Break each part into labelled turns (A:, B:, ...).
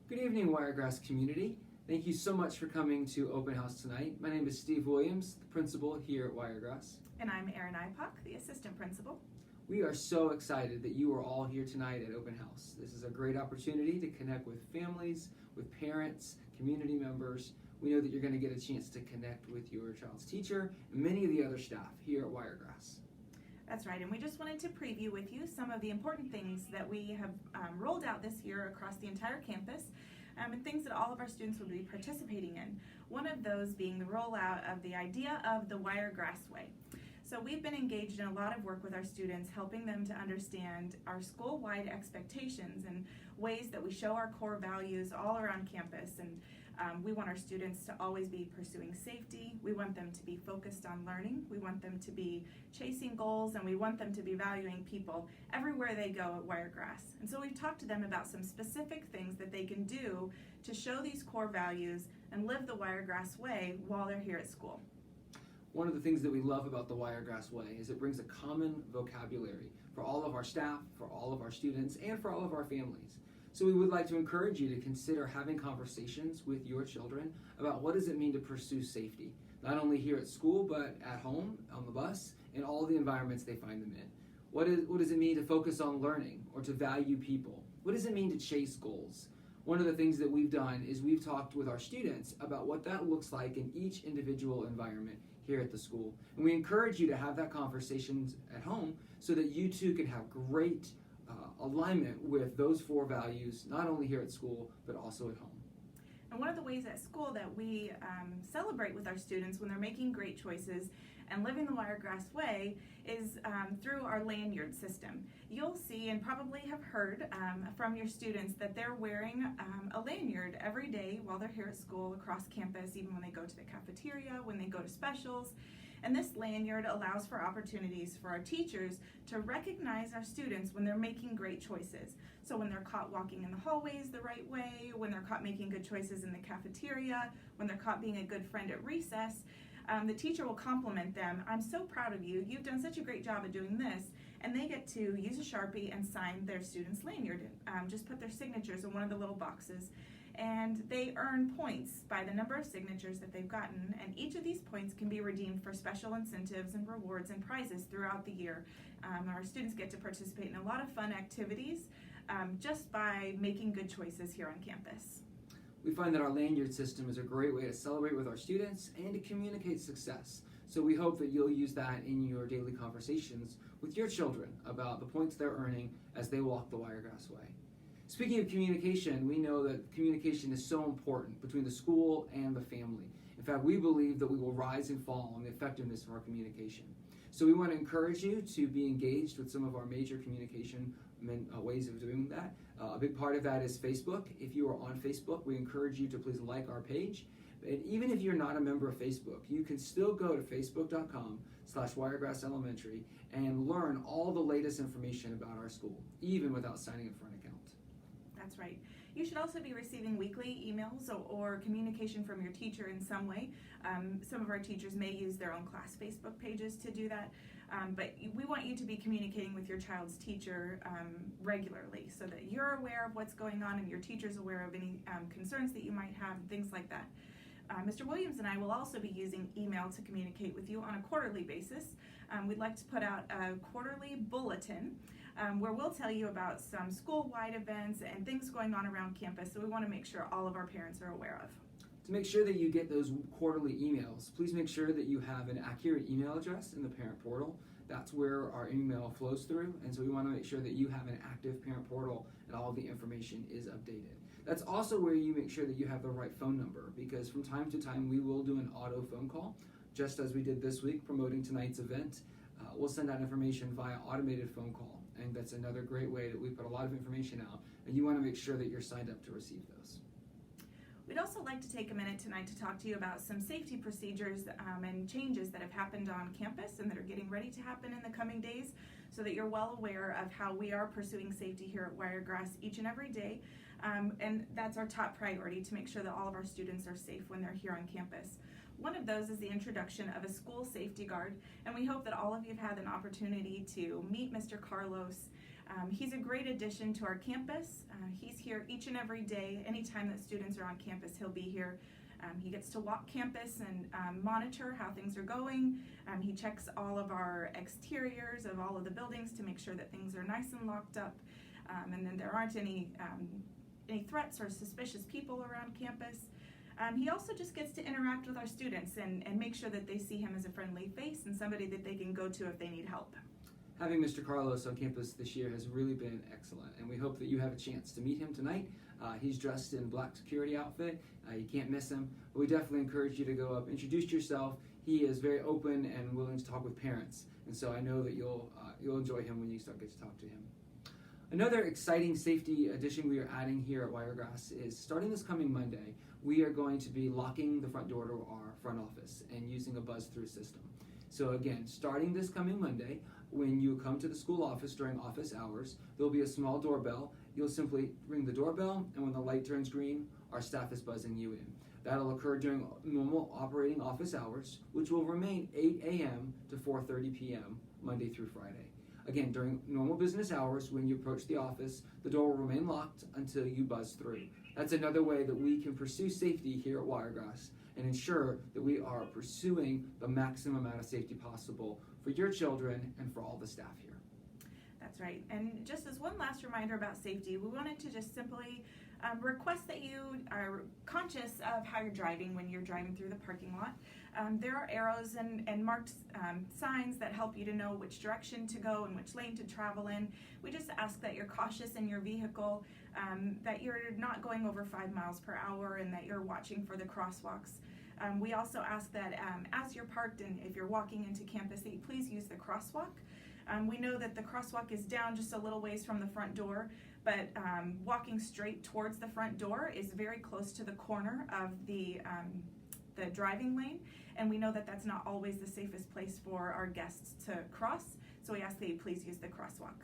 A: Good evening, Wiregrass community. Thank you so much for coming to Open House tonight. My name is Steve Williams, the principal here at Wiregrass.
B: And I'm Erin Ipock, the assistant principal.
A: We are so excited that you are all here tonight at Open House. This is a great opportunity to connect with families, with parents, community members. We know that you're going to get a chance to connect with your child's teacher and many of the other staff here at Wiregrass.
B: That's right, and we just wanted to preview with you some of the important things that we have rolled out this year across the entire campus, and things that all of our students will be participating in. One of those being the rollout of the idea of the Wiregrass Way. So we've been engaged in a lot of work with our students, helping them to understand our school-wide expectations and ways that we show our core values all around campus. And we want our students to always be pursuing safety. We want them to be focused on learning. We want them to be chasing goals, and we want them to be valuing people everywhere they go at Wiregrass. And so we've talked to them about some specific things that they can do to show these core values and live the Wiregrass way while they're here at school.
A: One of the things that we love about the Wiregrass Way is it brings a common vocabulary for all of our staff, for all of our students, and for all of our families. So we would like to encourage you to consider having conversations with your children about what does it mean to pursue safety, not only here at school, but at home, on the bus, and all the environments they find them in. What does it mean to focus on learning or to value people? What does it mean to chase goals? One of the things that we've done is we've talked with our students about what that looks like in each individual environment here at the school. And we encourage you to have that conversations at home so that you too can have great alignment with those four values, not only here at school, but also at home.
B: And one of the ways at school that we celebrate with our students when they're making great choices and living the Wiregrass way is through our lanyard system. You'll see and probably have heard from your students that they're wearing a lanyard every day while they're here at school across campus, even when they go to the cafeteria, when they go to specials. And this lanyard allows for opportunities for our teachers to recognize our students when they're making great choices. So when they're caught walking in the hallways the right way, when they're caught making good choices in the cafeteria, when they're caught being a good friend at recess, the teacher will compliment them. I'm so proud of you. You've done such a great job of doing this. And they get to use a Sharpie and sign their student's lanyard. Just put their signatures in one of the little boxes. And they earn points by the number of signatures that they've gotten, and each of these points can be redeemed for special incentives and rewards and prizes throughout the year. Our students get to participate in a lot of fun activities just by making good choices here on campus.
A: We find that our lanyard system is a great way to celebrate with our students and to communicate success. So we hope that you'll use that in your daily conversations with your children about the points they're earning as they walk the Wiregrass Way. Speaking of communication, we know that communication is so important between the school and the family. In fact, we believe that we will rise and fall on the effectiveness of our communication. So we want to encourage you to be engaged with some of our major communication ways of doing that. A big part of that is Facebook. If you are on Facebook, we encourage you to please like our page. And even if you're not a member of Facebook, you can still go to facebook.com/Wiregrass Elementary and learn all the latest information about our school, even without signing up for an account.
B: That's right. You should also be receiving weekly emails or communication from your teacher in some way. Some of our teachers may use their own class Facebook pages to do that, but we want you to be communicating with your child's teacher regularly so that you're aware of what's going on and your teacher's aware of any concerns that you might have, things like that. Mr. Williams and I will also be using email to communicate with you on a quarterly basis. We'd like to put out a quarterly bulletin where we'll tell you about some school-wide events and things going on around campus, so we want to make sure all of our parents are aware of.
A: To make sure that you get those quarterly emails, please make sure that you have an accurate email address in the parent portal. That's where our email flows through, and so we want to make sure that you have an active parent portal and all of the information is updated. That's also where you make sure that you have the right phone number, because from time to time we will do an auto phone call, just as we did this week promoting tonight's event. We'll send out information via automated phone call, and that's another great way that we put a lot of information out, and you want to make sure that you're signed up to receive those.
B: We'd also like to take a minute tonight to talk to you about some safety procedures and changes that have happened on campus and that are getting ready to happen in the coming days, so that you're well aware of how we are pursuing safety here at Wiregrass each and every day. And that's our top priority, to make sure that all of our students are safe when they're here on campus. One of those is the introduction of a school safety guard, and we hope that all of you have had an opportunity to meet Mr. Carlos He's a great addition to our campus. He's here each and every day. Anytime that students are on campus, he'll be here. He gets to walk campus and monitor how things are going. He checks all of our exteriors of all of the buildings to make sure that things are nice and locked up, and then there aren't any threats or suspicious people around campus. He also just gets to interact with our students and make sure that they see him as a friendly face and somebody that they can go to if they need help.
A: Having Mr. Carlos on campus this year has really been excellent, and we hope that you have a chance to meet him tonight. He's dressed in black security outfit. You can't miss him. But we definitely encourage you to go up, introduce yourself. He is very open and willing to talk with parents, and so I know that you'll enjoy him when you get to talk to him. Another exciting safety addition we are adding here at Wiregrass is starting this coming Monday, we are going to be locking the front door to our front office and using a buzz-through system. So again, starting this coming Monday, when you come to the school office during office hours, there'll be a small doorbell. You'll simply ring the doorbell, and when the light turns green, our staff is buzzing you in. That'll occur during normal operating office hours, which will remain 8 a.m. to 4:30 p.m. Monday through Friday. Again, during normal business hours, when you approach the office, the door will remain locked until you buzz through. That's another way that we can pursue safety here at Wiregrass and ensure that we are pursuing the maximum amount of safety possible for your children and for all the staff here.
B: That's right. And just as one last reminder about safety, we wanted to just simply request that you are conscious of how you're driving when you're driving through the parking lot. There are arrows and marked signs that help you to know which direction to go and which lane to travel in. We just ask that you're cautious in your vehicle, that you're not going over 5 miles per hour, and that you're watching for the crosswalks. We also ask that as you're parked and if you're walking into campus, that you please use the crosswalk. We know that the crosswalk is down just a little ways from the front door, but walking straight towards the front door is very close to the corner of the driving lane, and we know that that's not always the safest place for our guests to cross, so we ask that you please use the crosswalk.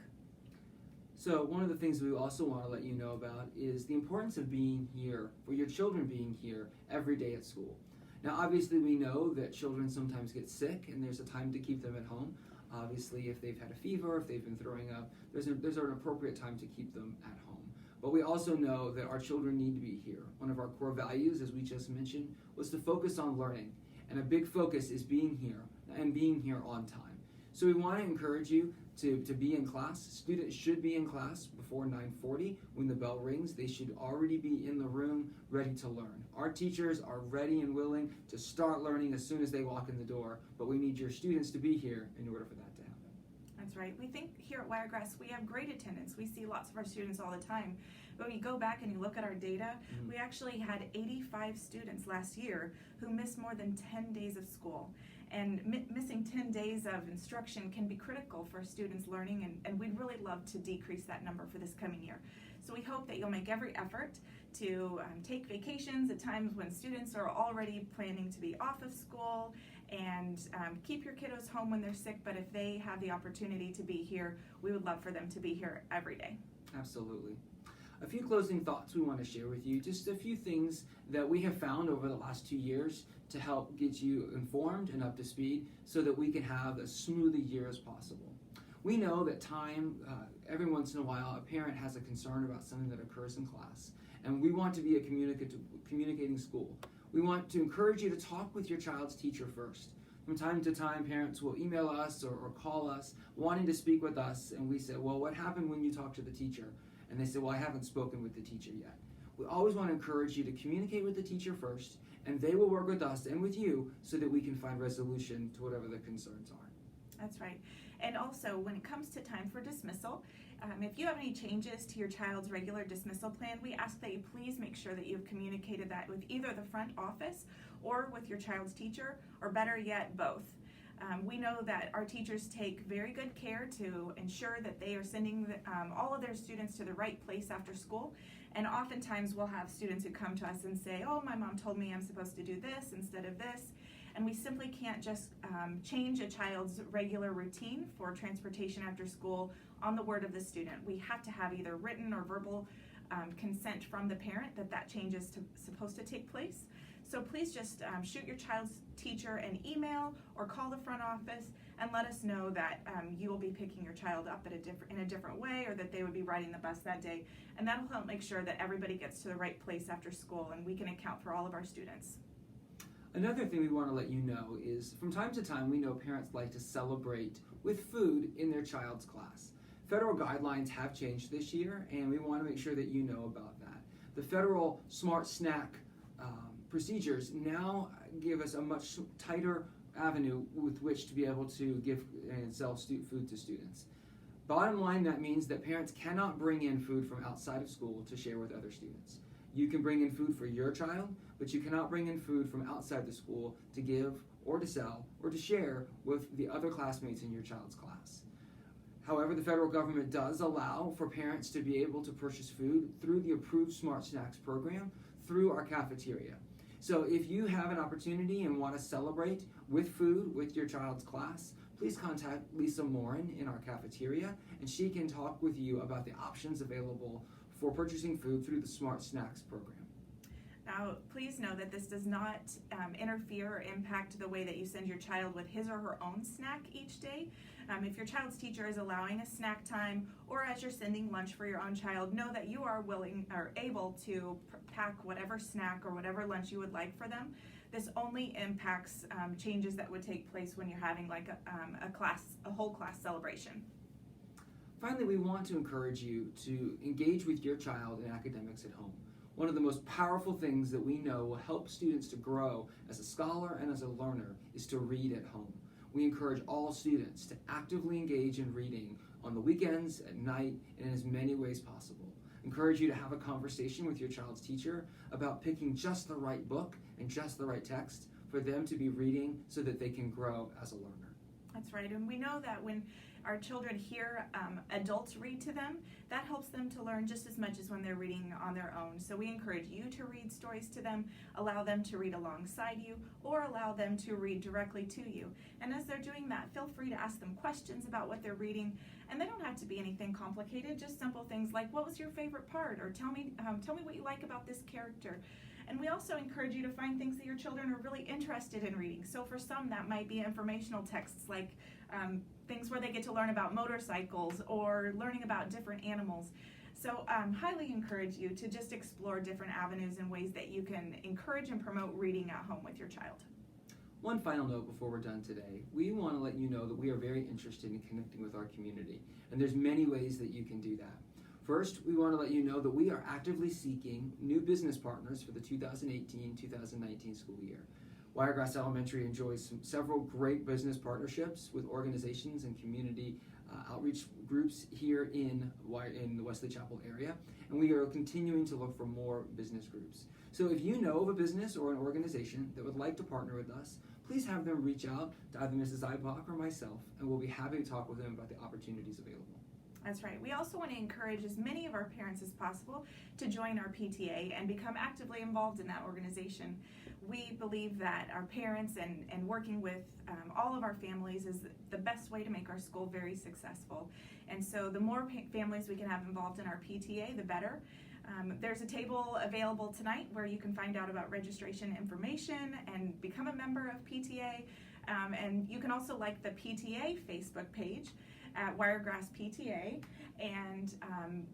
A: So one of the things we also want to let you know about is the importance of being here, for your children being here every day at school. Now obviously we know that children sometimes get sick and there's a time to keep them at home. Obviously if they've had a fever, if they've been throwing up, there's an appropriate time to keep them at home. But we also know that our children need to be here. One of our core values, as we just mentioned, was to focus on learning. And a big focus is being here and being here on time. So we want to encourage you to be in class. Students should be in class before 9:40. When the bell rings, they should already be in the room ready to learn. Our teachers are ready and willing to start learning as soon as they walk in the door, but we need your students to be here in order for that to happen.
B: That's right. We think here at Wiregrass we have great attendance. We see lots of our students all the time. But when you go back and you look at our data, we actually had 85 students last year who missed more than 10 days of school. And missing 10 days of instruction can be critical for students learning, and we'd really love to decrease that number for this coming year. So we hope that you'll make every effort to take vacations at times when students are already planning to be off of school, and keep your kiddos home when they're sick, but if they have the opportunity to be here, we would love for them to be here every day.
A: Absolutely. A few closing thoughts we want to share with you, just a few things that we have found over the last 2 years to help get you informed and up to speed so that we can have as smooth a year as possible. We know that every once in a while, a parent has a concern about something that occurs in class, and we want to be a communicating school. We want to encourage you to talk with your child's teacher first. From time to time, parents will email us or call us wanting to speak with us, and we say, well, what happened when you talked to the teacher? And they say, well, I haven't spoken with the teacher yet. We always want to encourage you to communicate with the teacher first, and they will work with us and with you so that we can find resolution to whatever the concerns are.
B: That's right. And also, when it comes to time for dismissal, if you have any changes to your child's regular dismissal plan, we ask that you please make sure that you've communicated that with either the front office or with your child's teacher, or better yet, both. We know that our teachers take very good care to ensure that they are sending all of their students to the right place after school, and oftentimes we'll have students who come to us and say, oh, my mom told me I'm supposed to do this instead of this, and we simply can't just change a child's regular routine for transportation after school on the word of the student. We have to have either written or verbal consent from the parent that change is supposed to take place. So please just shoot your child's teacher an email or call the front office and let us know that you will be picking your child up in a different way, or that they would be riding the bus that day. And that'll help make sure that everybody gets to the right place after school and we can account for all of our students.
A: Another thing we want to let you know is from time to time we know parents like to celebrate with food in their child's class. Federal guidelines have changed this year, and we want to make sure that you know about that. The federal smart snack procedures now give us a much tighter avenue with which to be able to give and sell food to students. Bottom line, that means that parents cannot bring in food from outside of school to share with other students. You can bring in food for your child, but you cannot bring in food from outside the school to give or to sell or to share with the other classmates in your child's class. However, the federal government does allow for parents to be able to purchase food through the approved Smart Snacks program through our cafeteria. So if you have an opportunity and want to celebrate with food with your child's class, please contact Lisa Morin in our cafeteria, and she can talk with you about the options available for purchasing food through the Smart Snacks program.
B: Now, please know that this does not interfere or impact the way that you send your child with his or her own snack each day. If your child's teacher is allowing a snack time, or as you're sending lunch for your own child, know that you are willing or able to pack whatever snack or whatever lunch you would like for them. This only impacts changes that would take place when you're having like a whole class celebration.
A: Finally, we want to encourage you to engage with your child in academics at home. One of the most powerful things that we know will help students to grow as a scholar and as a learner is to read at home. We encourage all students to actively engage in reading on the weekends, at night, and in as many ways possible. Encourage you to have a conversation with your child's teacher about picking just the right book and just the right text for them to be reading so that they can grow as a learner.
B: That's right, and we know that when our children hear adults read to them, that helps them to learn just as much as when they're reading on their own. So we encourage you to read stories to them, allow them to read alongside you, or allow them to read directly to you. And as they're doing that, feel free to ask them questions about what they're reading, and they don't have to be anything complicated, just simple things like, what was your favorite part? Or tell me what you like about this character. And we also encourage you to find things that your children are really interested in reading. So for some, that might be informational texts like things where they get to learn about motorcycles or learning about different animals. So highly encourage you to just explore different avenues and ways that you can encourage and promote reading at home with your child.
A: One final note before we're done today. We want to let you know that we are very interested in connecting with our community, and there's many ways that you can do that. First, we want to let you know that we are actively seeking new business partners for the 2018-2019 school year. Wiregrass Elementary enjoys several great business partnerships with organizations and community outreach groups here in the Wesley Chapel area, and we are continuing to look for more business groups. So if you know of a business or an organization that would like to partner with us, please have them reach out to either Mrs. Ipock or myself, and we'll be happy to talk with them about the opportunities available.
B: That's right. We also want to encourage as many of our parents as possible to join our PTA and become actively involved in that organization. We believe that our parents and working with all of our families is the best way to make our school very successful. And so the more families we can have involved in our PTA, the better. There's a table available tonight where you can find out about registration information and become a member of PTA. And you can also like the PTA Facebook page at Wiregrass PTA, and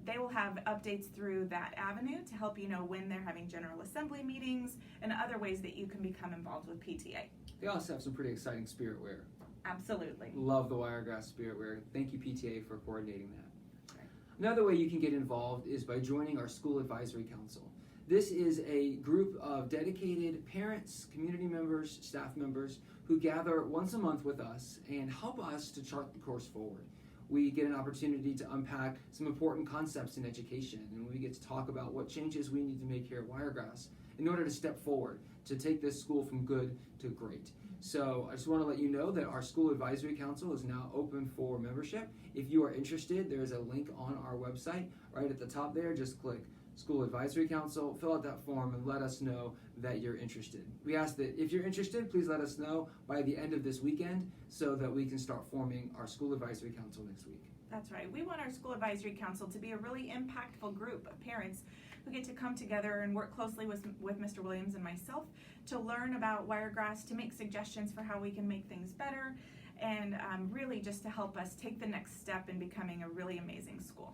B: they will have updates through that avenue to help you know when they're having General Assembly meetings and other ways that you can become involved with PTA.
A: They also have some pretty exciting spirit wear.
B: Absolutely.
A: Love the Wiregrass spirit wear. Thank you, PTA, for coordinating that. Right. Another way you can get involved is by joining our School Advisory Council. This is a group of dedicated parents, community members, staff members who gather once a month with us and help us to chart the course forward. We get an opportunity to unpack some important concepts in education, and we get to talk about what changes we need to make here at Wiregrass in order to step forward to take this school from good to great. So I just want to let you know that our School Advisory Council is now open for membership. If you are interested, there's a link on our website right at the top there. Just click School Advisory Council, fill out that form, and let us know that you're interested. We ask that if you're interested, please let us know by the end of this weekend so that we can start forming our School Advisory Council next week.
B: That's right. We want our school advisory council to be a really impactful group of parents who get to come together and work closely with Mr. Williams and myself to learn about Wiregrass, to make suggestions for how we can make things better, and really just to help us take the next step in becoming a really amazing school.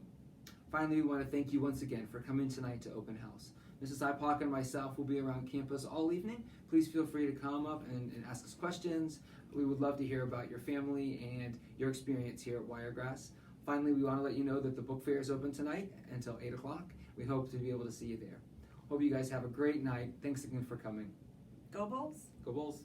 A: Finally, we want to thank you once again for coming tonight to Open House. Mrs. Ipock and myself will be around campus all evening. Please feel free to come up and ask us questions. We would love to hear about your family and your experience here at Wiregrass. Finally, we want to let you know that the book fair is open tonight until 8 o'clock. We hope to be able to see you there. Hope you guys have a great night. Thanks again for coming.
B: Go Bulls!
A: Go Bulls!